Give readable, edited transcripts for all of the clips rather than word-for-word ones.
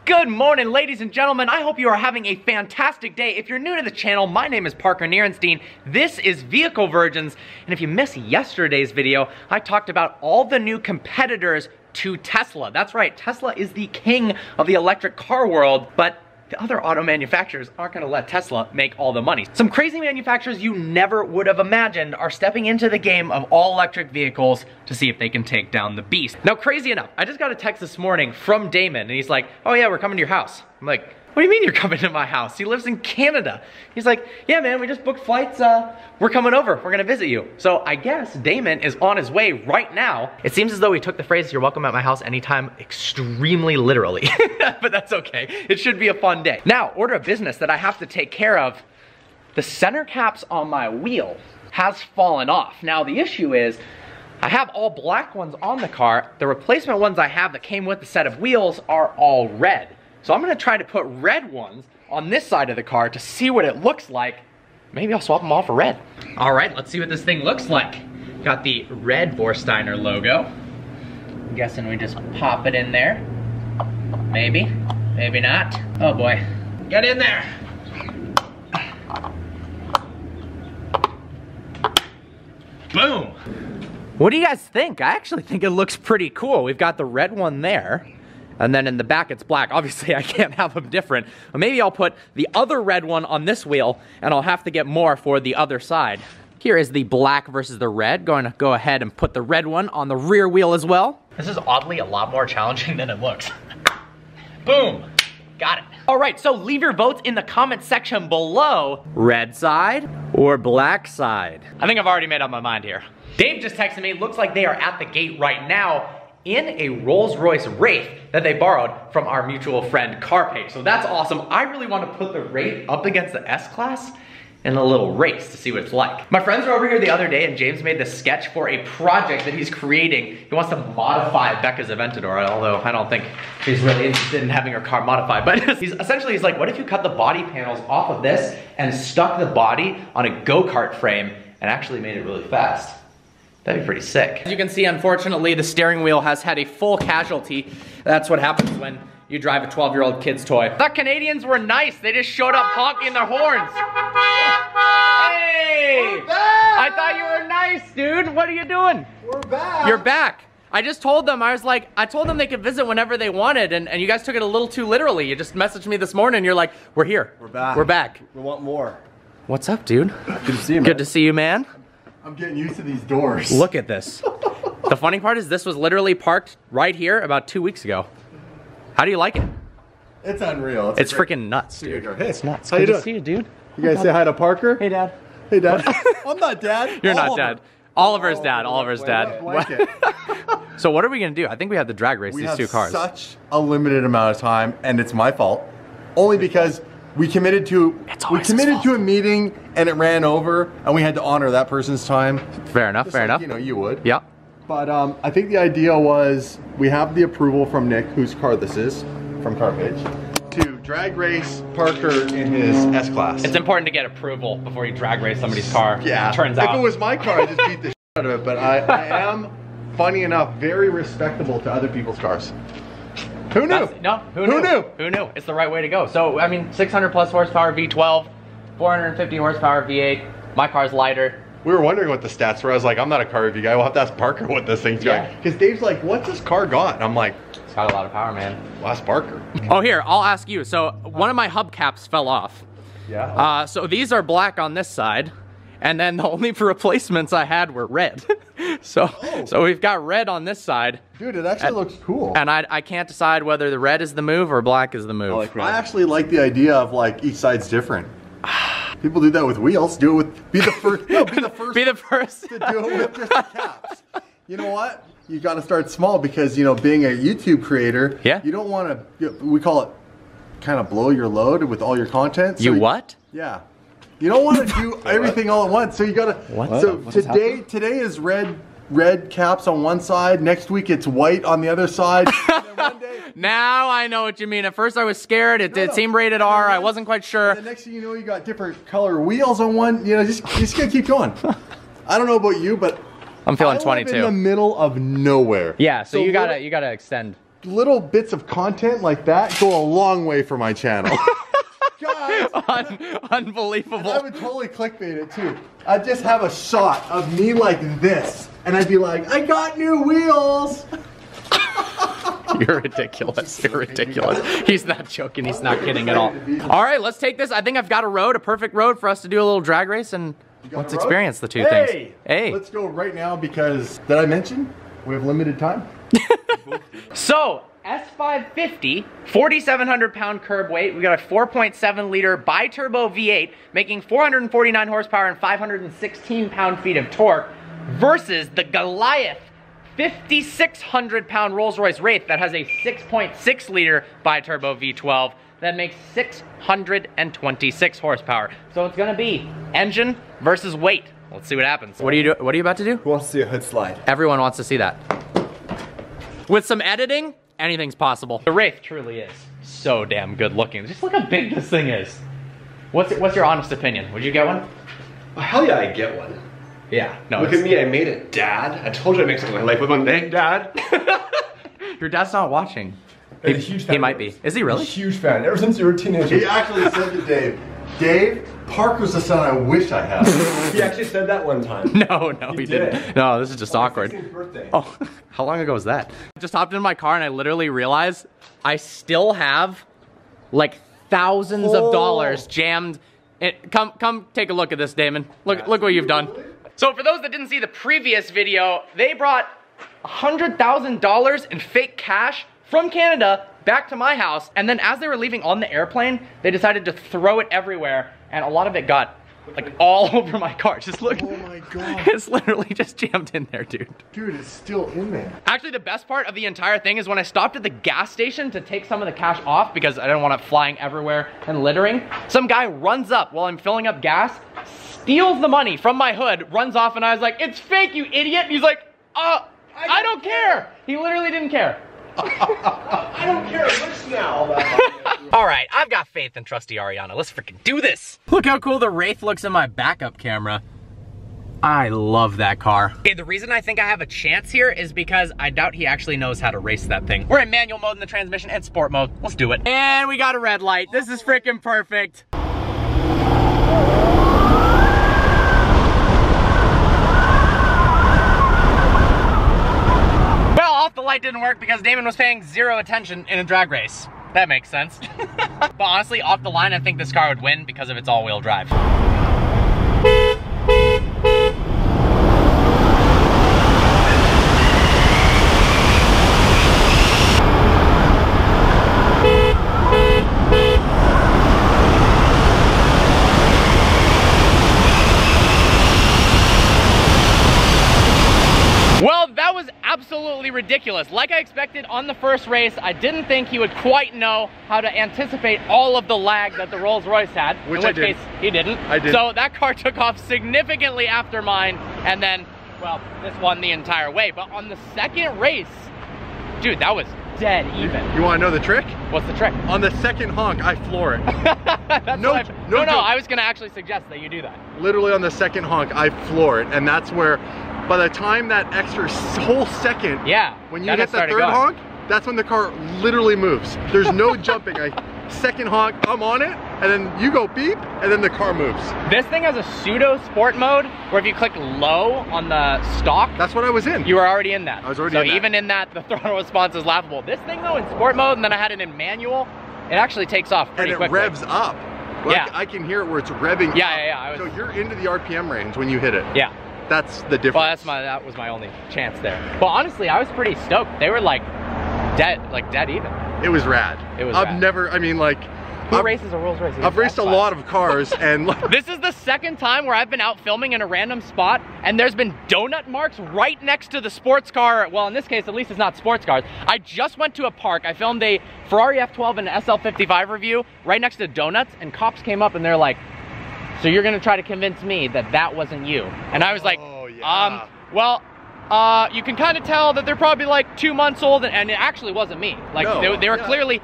Good morning, ladies and gentlemen. I hope you are having a fantastic day. If you're new to the channel, my name is Parker Nierenstein. This is Vehicle Virgins, and if you missed yesterday's video, I talked about all the new competitors to Tesla. That's right, Tesla is the king of the electric car world, but the other auto manufacturers aren't gonna let Tesla make all the money. Some crazy manufacturers you never would have imagined are stepping into the game of all electric vehicles to see if they can take down the beast. Now, crazy enough, I just got a text this morning from Damon, and he's like, oh yeah, we're coming to your house. I'm like, what do you mean you're coming to my house? He lives in Canada. He's like, yeah man, we just booked flights, we're coming over, we're gonna visit you. So I guess Damon is on his way right now. It seems as though he took the phrase, you're welcome at my house anytime, extremely literally. But that's okay, it should be a fun day. Now, order of business that I have to take care of. The center caps on my wheel has fallen off. Now the issue is, I have all black ones on the car. The replacement ones I have that came with the set of wheels are all red. So I'm gonna try to put red ones on this side of the car to see what it looks like. Maybe I'll swap them all for red. All right, let's see what this thing looks like. Got the red Vorsteiner logo. I'm guessing we just pop it in there. Maybe, maybe not. Oh boy, get in there. Boom. What do you guys think? I actually think it looks pretty cool. We've got the red one there. And then in the back it's black. Obviously I can't have them different. But maybe I'll put the other red one on this wheel and I'll have to get more for the other side. Here is the black versus the red. Going to go ahead and put the red one on the rear wheel as well. This is oddly a lot more challenging than it looks. Boom, got it. All right, so leave your votes in the comment section below. Red side or black side? I think I've already made up my mind here. Dave just texted me, looks like they are at the gate right now in a Rolls-Royce Wraith that they borrowed from our mutual friend Carpay. So that's awesome. I really want to put the Wraith up against the S-Class in a little race to see what it's like. My friends were over here the other day and James made this sketch for a project that he's creating. He wants to modify Becca's Aventador, although I don't think he's really interested in having her car modified. But he's like, what if you cut the body panels off of this and stuck the body on a go-kart frame and actually made it really fast? That'd be pretty sick. As you can see, unfortunately, the steering wheel has had a full casualty. That's what happens when you drive a 12-year-old kid's toy. The Canadians were nice. They just showed up honking their horns. Hey! We're back! I thought you were nice, dude. What are you doing? We're back. You're back. I just told them, I told them they could visit whenever they wanted, and you guys took it a little too literally. You just messaged me this morning, and you're like, we're here. We're back. We're back. We want more. What's up, dude? Good to see you, man. Good to see you, man. I'm getting used to these doors. Look at this. The funny part is this was literally parked right here about 2 weeks ago. How do you like it? It's unreal. It's freaking nuts, dude. Hey, it's nuts. How you doing? Good to see you, dude. You guys say hi to Parker? Hey, Dad. Hey, Dad. I'm not Dad. You're not Dad. Oliver's dad. Oliver's dad. Blanket. So what are we gonna do? I think we have to drag race these two cars. We have such a limited amount of time, and it's my fault. Only because we committed to a meeting and it ran over, and we had to honor that person's time. Fair enough. Just fair like, enough. You know, you would. Yeah. But I think the idea was we have the approval from Nick, whose car this is, from Carpage, to drag race Parker in his S-Class. It's important to get approval before you drag race somebody's car. Yeah. Turns out. If it was my car, I'd just beat the shit out of it. But I am, funny enough, very respectable to other people's cars. Who knew? Who knew? Who knew? It's the right way to go. So, I mean, 600 plus horsepower V12, 450 horsepower V8. My car's lighter. We were wondering what the stats were. I was like, I'm not a car review guy. We'll have to ask Parker what this thing's got. Because Dave's like, what's this car got? And I'm like, it's got a lot of power, man. Well, ask Parker. Oh, here, I'll ask you. So, one of my hubcaps fell off. Yeah. So these are black on this side. And then the only replacements I had were red. So we've got red on this side. Dude, it actually looks cool. And I can't decide whether the red is the move or black is the move. I actually like the idea of like each side's different. People do that with wheels. Do it with, be the first. No, be the first. Be the first. To do it with just the caps. You know what? You got to start small because, you know, being a YouTube creator, you don't want to, we call it kind of blow your load with all your content. So what? Yeah. You don't want to do everything all at once, so you gotta. What? So today is red caps on one side. Next week it's white on the other side. And then one day, now I know what you mean. At first I was scared. It seemed rated R. I wasn't quite sure. And the next thing you know, you got different color wheels on one. You know, just gotta keep going. I don't know about you, but I'm feeling 22. I live in the middle of nowhere. Yeah. So you gotta extend. little bits of content like that go a long way for my channel. Guys, unbelievable. I would totally clickbait it too. I'd just have a shot of me like this, and I'd be like, I got new wheels. You're ridiculous. You're ridiculous. He's not joking. He's not kidding at all. All right, let's take this. I think I've got a perfect road for us to do a little drag race, and let's experience the two things. Hey, let's go right now because, did I mention we have limited time? So, S550, 4,700 pound curb weight. We got a 4.7 liter bi-turbo V8 making 449 horsepower and 516 pound-feet of torque versus the Goliath 5,600 pound Rolls-Royce Wraith that has a 6.6 liter bi-turbo V12 that makes 626 horsepower. So it's gonna be engine versus weight. Let's see what happens. What are you about to do? Who wants to see a hood slide? Everyone wants to see that. With some editing, anything's possible. The Wraith truly is so damn good looking. Just look how big this thing is. What's your honest opinion? Would you get one? Oh, hell yeah, I'd get one. Yeah. No. Look at me, I made it, Dad. I told you I'd make something of my life with one day, Dad. Your dad's not watching. He's a huge fan. He might be. Is he really? He's a huge fan, ever since you were a teenager. He actually said to Dave, Dave, Parker's the son I wish I had. He actually said that one time. No, he didn't. No, this is just awkward. His birthday. Oh, how long ago was that? I just hopped in my car and I literally realized I still have like thousands of dollars jammed. Come take a look at this, Damon. Look what you've done. So for those that didn't see the previous video, they brought $100,000 in fake cash from Canada back to my house, and then as they were leaving on the airplane, they decided to throw it everywhere, and a lot of it got like all over my car. Just look. Oh my God. It's literally just jammed in there, dude. Dude, it's still in there. Actually, the best part of the entire thing is when I stopped at the gas station to take some of the cash off because I didn't want it flying everywhere and littering, some guy runs up while I'm filling up gas, steals the money from my hood, runs off, and I was like, it's fake, you idiot. And he's like, I don't care. He literally didn't care. I don't care, listen now. All right, I've got faith in trusty Ariana. Let's freaking do this. Look how cool the Wraith looks in my backup camera. I love that car. Okay, the reason I think I have a chance here is because I doubt he actually knows how to race that thing. We're in manual mode in the transmission and sport mode. Let's do it. And we got a red light. This is freaking perfect. The light didn't work because Damon was paying zero attention in a drag race. That makes sense. But honestly, off the line, I think this car would win because of its all-wheel drive. Well, that was absolutely ridiculous. Like I expected on the first race, I didn't think he would quite know how to anticipate all of the lag that the Rolls-Royce had. In which case, he didn't. I did. So that car took off significantly after mine, and then, well, this won the entire way. But on the second race, dude, that was dead even. You want to know the trick? What's the trick? On the second honk, I floor it. No, I was gonna actually suggest that you do that. Literally on the second honk, I floor it, and that's where, by the time that extra whole second, yeah, when you hit the third honk, that's when the car literally moves. There's no jumping. Second honk, I'm on it, and then you go beep, and then the car moves. This thing has a pseudo sport mode where if you click low on the stock, that's what I was in. You were already in that. I was already in that. So even in that, the throttle response is laughable. This thing though, in sport mode, and then I had it in manual, it actually takes off pretty quickly. And it revs up. Like, yeah. I can hear it where it's revving up. Yeah. So you're into the RPM range when you hit it. Yeah. That's the difference. Well, that was my only chance there. Well, honestly, I was pretty stoked. They were like dead even. It was rad. It was I've never, I mean, like, who races a Rolls Royce? I've raced a lot of cars, and this is the second time where I've been out filming in a random spot and there's been donut marks right next to the sports car. Well, in this case, at least it's not sports cars. I just went to a park. I filmed a Ferrari F12 and SL55 review right next to donuts, and cops came up and they're like, so you're gonna try to convince me that that wasn't you? And I was like, well, you can kind of tell that they're probably like 2 months old, and it actually wasn't me. Like, no, they were clearly.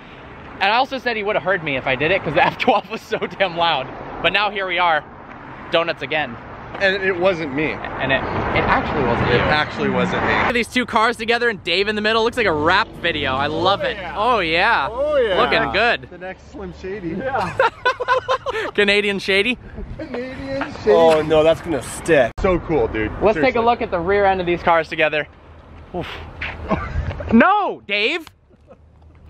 And I also said he would have heard me if I did it because the F12 was so damn loud. But now here we are, donuts again. And it wasn't me. And it actually wasn't you. It actually wasn't me. Look at these two cars together and Dave in the middle. Looks like a rap video. I love it. Oh yeah. Oh yeah. Looking good. The next Slim Shady. Yeah. Canadian Shady. Canadian Shady. Oh no, that's gonna stick. So cool, dude. Let's take a look at the rear end of these cars together. Oof. No, Dave.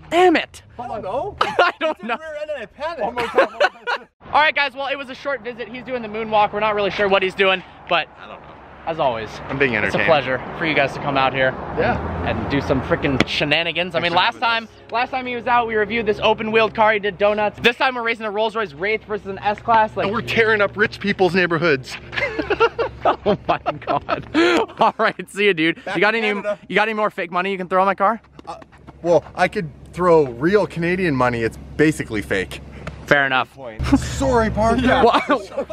Damn it. I don't know. I don't know. Rear end and I panicked. All right, guys. Well, it was a short visit. He's doing the moonwalk. We're not really sure what he's doing, but I don't know. As always, I'm being entertained. It's a pleasure for you guys to come out here. Yeah. And do some freaking shenanigans. I mean, last time he was out, we reviewed this open-wheeled car. He did donuts. This time we're racing a Rolls-Royce Wraith versus an S-Class. Like, and we're tearing up rich people's neighborhoods. Oh my god. All right, see you, dude. You got any more fake money you can throw on my car? Well, I could throw real Canadian money. It's basically fake. Fair enough. Sorry, Parker. Yeah.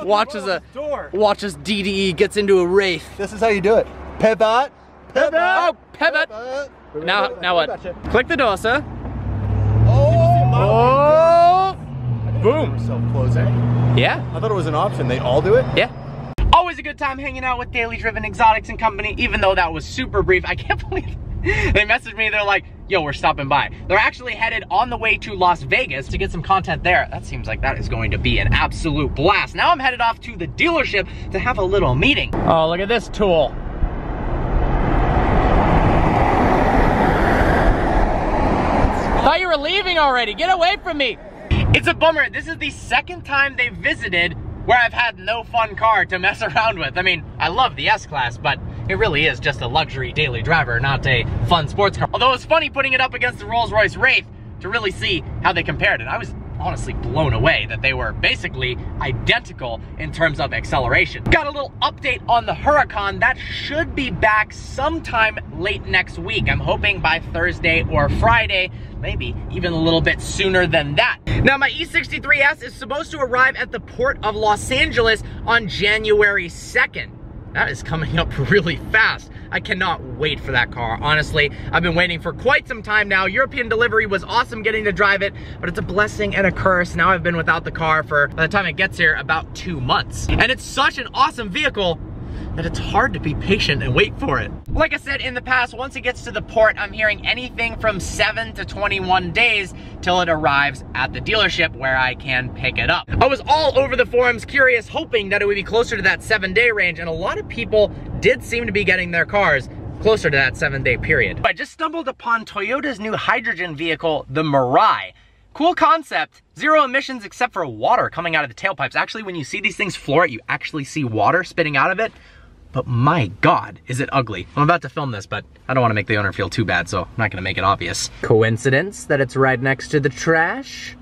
Watch as DDE gets into a Wraith. This is how you do it. Pivot. Pivot. Oh, pivot. Now what? Click the dosa. Oh. Boom. Self-closing. Yeah. I thought it was an option. They all do it? Yeah. Always a good time hanging out with Daily Driven Exotics and Company, even though that was super brief. I can't believe they messaged me. They're like, yo, we're stopping by. They're actually headed on the way to Las Vegas to get some content there. That seems like that is going to be an absolute blast. Now I'm headed off to the dealership to have a little meeting. Oh, look at this tool. Thought you were leaving already. Get away from me. It's a bummer. This is the second time they've visited where I've had no fun car to mess around with. I mean, I love the S-Class, but it really is just a luxury daily driver, not a fun sports car. Although it's funny putting it up against the Rolls-Royce Wraith to really see how they compared. And I was honestly blown away that they were basically identical in terms of acceleration. Got a little update on the Huracan. That should be back sometime late next week. I'm hoping by Thursday or Friday, maybe even a little bit sooner than that. Now my E63S is supposed to arrive at the port of Los Angeles on January 2nd. That is coming up really fast. I cannot wait for that car. Honestly, I've been waiting for quite some time now. European delivery was awesome getting to drive it, but it's a blessing and a curse. Now I've been without the car for, by the time it gets here, about 2 months. And it's such an awesome vehicle that it's hard to be patient and wait for it. Like I said in the past, once it gets to the port, I'm hearing anything from 7 to 21 days till it arrives at the dealership where I can pick it up. I was all over the forums curious, hoping that it would be closer to that 7-day range, and a lot of people did seem to be getting their cars closer to that 7-day period. I just stumbled upon Toyota's new hydrogen vehicle, the Mirai. Cool concept, 0 emissions except for water coming out of the tailpipes. Actually, when you see these things floor it, you actually see water spitting out of it. But my God, is it ugly. I'm about to film this, but I don't want to make the owner feel too bad, so I'm not gonna make it obvious. Coincidence that it's right next to the trash?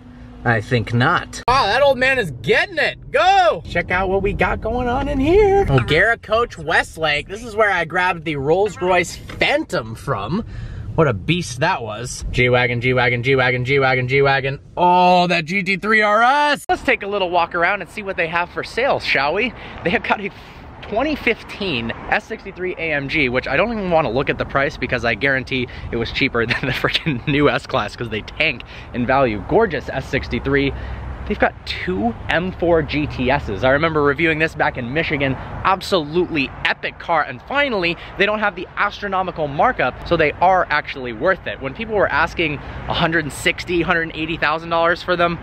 I think not. Wow, that old man is getting it. Go! Check out what we got going on in here. O'Gara Coach Westlake. This is where I grabbed the Rolls-Royce Phantom from. What a beast that was. G-Wagon, G-Wagon, G-Wagon, G-Wagon, G-Wagon. Oh, that GT3 RS. Let's take a little walk around and see what they have for sale, shall we? They have got a 2015 S63 AMG, which I don't even want to look at the price because I guarantee it was cheaper than the freaking new S-Class because they tank in value. Gorgeous S63. They've got 2 M4 GTSs. I remember reviewing this back in Michigan. Absolutely epic car. And finally, they don't have the astronomical markup, so they are actually worth it. When people were asking $160,000, $180,000 for them,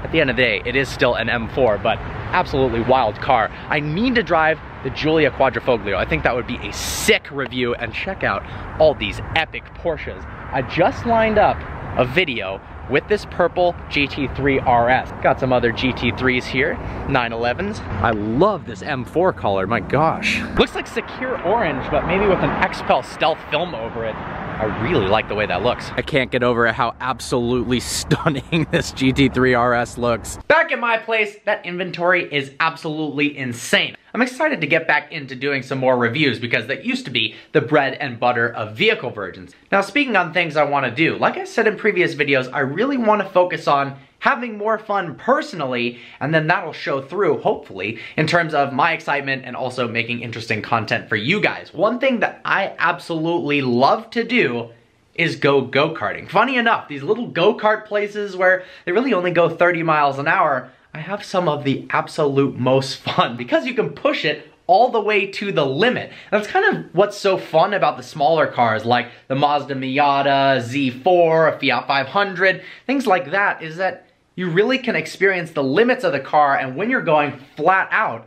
at the end of the day, it is still an M4, but absolutely wild car. I need to drive the Giulia Quadrifoglio. I think that would be a sick review, and check out all these epic Porsches. I just lined up a video with this purple GT3 RS. Got some other GT3s here, 911s. I love this M4 color, my gosh. Looks like Secure Orange, but maybe with an XPEL stealth film over it. I really like the way that looks. I can't get over how absolutely stunning this GT3 RS looks. Back at my place, that inventory is absolutely insane. I'm excited to get back into doing some more reviews because that used to be the bread and butter of vehicle virgins. Now, speaking on things I want to do, like I said in previous videos, I really want to focus on having more fun personally, and then that'll show through, hopefully, in terms of my excitement and also making interesting content for you guys. One thing that I absolutely love to do is go go-karting. Funny enough, these little go-kart places where they really only go 30 miles an hour, I have some of the absolute most fun because you can push it all the way to the limit. That's kind of what's so fun about the smaller cars like the Mazda Miata, Z4, a Fiat 500, things like that, is that you really can experience the limits of the car, and when you're going flat out,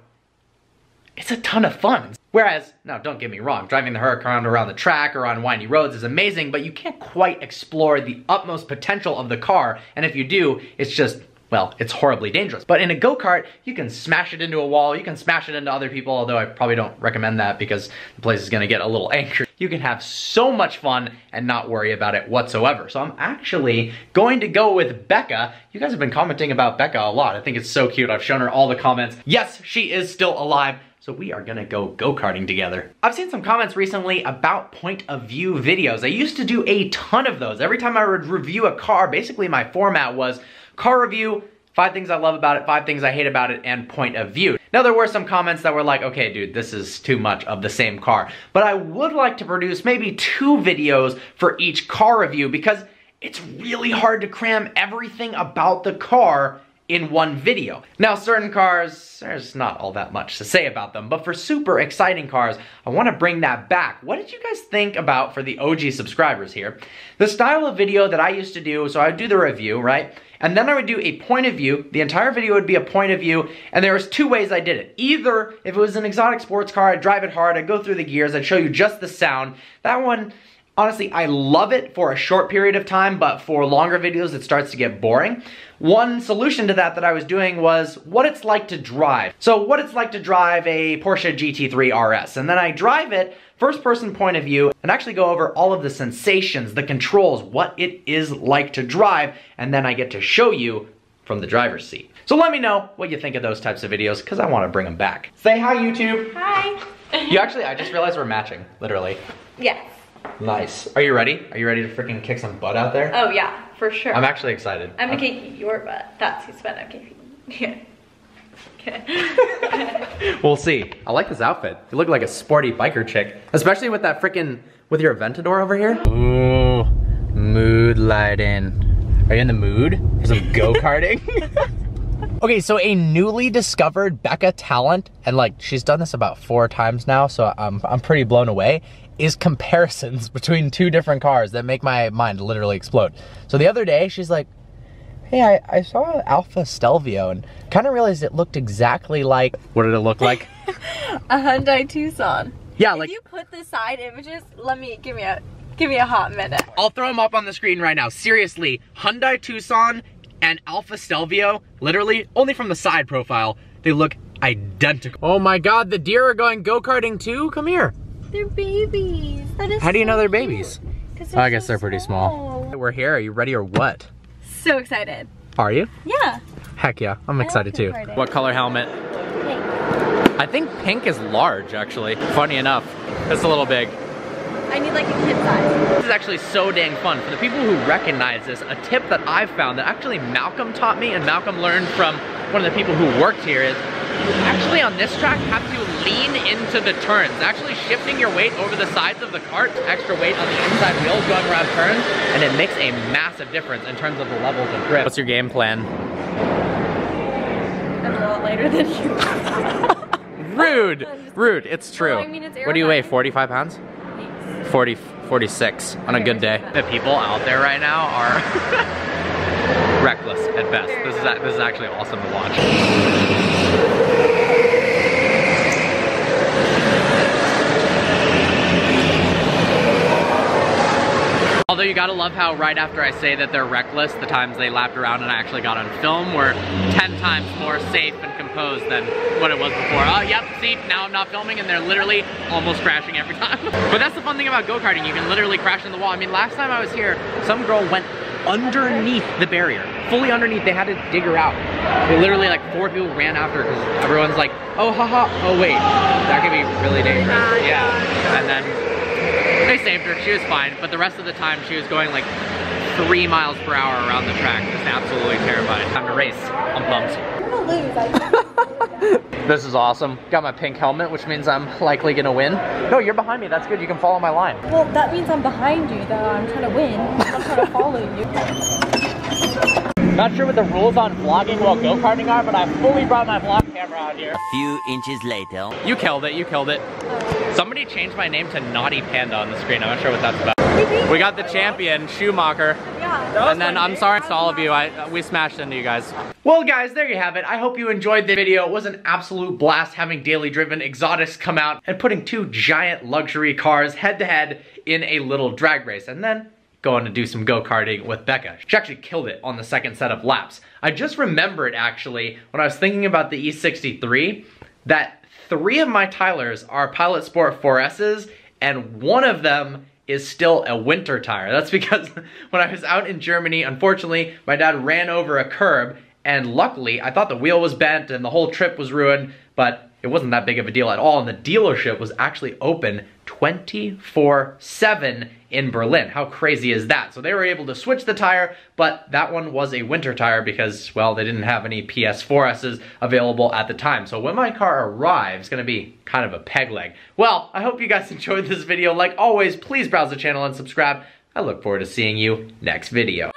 it's a ton of fun. Whereas, now don't get me wrong, driving the Huracan around the track or on windy roads is amazing, but you can't quite explore the utmost potential of the car, and if you do, it's just, well, it's horribly dangerous. But in a go-kart, you can smash it into a wall, you can smash it into other people, although I probably don't recommend that because the place is gonna get a little angry. You can have so much fun and not worry about it whatsoever. So I'm actually going to go with Becca. You guys have been commenting about Becca a lot. I think it's so cute. I've shown her all the comments. Yes, she is still alive. So we are gonna go go-karting together. I've seen some comments recently about point of view videos. I used to do a ton of those. Every time I would review a car, basically my format was car review, 5 things I love about it, 5 things I hate about it, and point of view. Now there were some comments that were like, okay dude, this is too much of the same car. But I would like to produce maybe 2 videos for each car review because it's really hard to cram everything about the car in one video. Now certain cars, there's not all that much to say about them, but for super exciting cars, I want to bring that back. What did you guys think about, for the OG subscribers here, the style of video that I used to do? So I would do the review, right? And then I would do a point of view. The entire video would be a point of view, and there was 2 ways I did it. Either, if it was an exotic sports car, I'd drive it hard, I'd go through the gears, I'd show you just the sound. That one, honestly, I love it for a short period of time, but for longer videos, it starts to get boring. One solution to that I was doing was what it's like to drive. So what it's like to drive a Porsche GT3 RS. And then I drive it, first person point of view, and actually go over all of the sensations, the controls, what it is like to drive, and then I get to show you from the driver's seat. So let me know what you think of those types of videos, because I want to bring them back. Say hi, YouTube. Hi. I just realized we're matching, literally. Yes. Nice. Are you ready? Are you ready to freaking kick some butt out there? Oh yeah, for sure. I'm actually excited. I'm gonna kick your butt. That's who's fun. I'm kicking. Yeah. Okay. We'll see. I like this outfit. You look like a sporty biker chick, especially with that freaking, with your Aventador over here. Ooh, mood lighting. Are you in the mood for some go-karting? Okay, so a newly discovered Becca talent, and like she's done this about 4 times now, so I'm pretty blown away, is comparisons between 2 different cars that make my mind literally explode. So the other day, she's like, hey, I saw an Alfa Stelvio and kind of realized it looked exactly like, what did it look like? A Hyundai Tucson. Yeah, if like, you put the side images, give me a hot minute. I'll throw them up on the screen right now. Seriously, Hyundai Tucson and Alfa Stelvio, literally, only from the side profile, they look identical. Oh my God, the deer are going go-karting too? Come here. They're babies. That is. How do you know so they're cute. babies? They're I guess they're pretty small. We're here, are you ready or what? So excited. Are you? Yeah. Heck yeah, I'm excited too. What color helmet? Pink. I think pink is large, actually. Funny enough, it's a little big. I need like a kid size. This is actually so dang fun. For the people who recognize this, a tip that I've found that actually Malcolm taught me, and Malcolm learned from one of the people who worked here, is you actually on this track have to lean into the turns. Actually shifting your weight over the sides of the cart, extra weight on the inside wheels going around turns, and it makes a massive difference in terms of the levels of grip. What's your game plan? I'm a lot lighter than you. Rude, rude, it's true. Well, I mean, it's what do you weigh, 45 pounds? 46 on a good day. The people out there right now are reckless at best. This is actually awesome to watch. Although you gotta love how right after I say that they're reckless, the times they lapped around and I actually got on film were 10 times more safe and composed than what it was before. Oh, yep, see, now I'm not filming and they're literally almost crashing every time. But that's the fun thing about go-karting, you can literally crash in the wall. I mean, last time I was here, some girl went underneath the barrier, fully underneath. They had to dig her out. They literally, like 4 people ran after her because everyone's like, oh, haha, oh wait, that could be really dangerous. Yeah, and then they saved her, she was fine, but the rest of the time she was going like 3 miles per hour around the track, just absolutely terrified. Time to race, I'm pumped. I'm gonna lose, This is awesome. Got my pink helmet, which means I'm likely gonna win. No, you're behind me, that's good, you can follow my line. Well, that means I'm behind you, though. I'm trying to win. I'm trying to follow you. Not sure what the rules on vlogging while go-karting are, but I fully brought my vlog. camera out here. A few inches later. You killed it, you killed it. Somebody changed my name to Naughty Panda on the screen. I'm not sure what that's about. We got the champion, Schumacher. Yeah. And then I'm sorry to all of you, we smashed into you guys. Well guys, there you have it. I hope you enjoyed the video. It was an absolute blast having daily driven exotics come out and putting two giant luxury cars head to head in a little drag race. And then going to do some go-karting with Becca. She actually killed it on the second set of laps. I just remembered actually, when I was thinking about the E63, that 3 of my Tylers are Pilot Sport 4S's and one of them is still a winter tire. That's because when I was out in Germany, unfortunately, my dad ran over a curb and luckily, I thought the wheel was bent and the whole trip was ruined, but it wasn't that big of a deal at all, and the dealership was actually open 24/7 in Berlin. How crazy is that? So they were able to switch the tire, but that one was a winter tire because, well, they didn't have any PS4S's available at the time. So when my car arrives, it's gonna be kind of a peg leg. Well, I hope you guys enjoyed this video. Like always, please browse the channel and subscribe. I look forward to seeing you next video.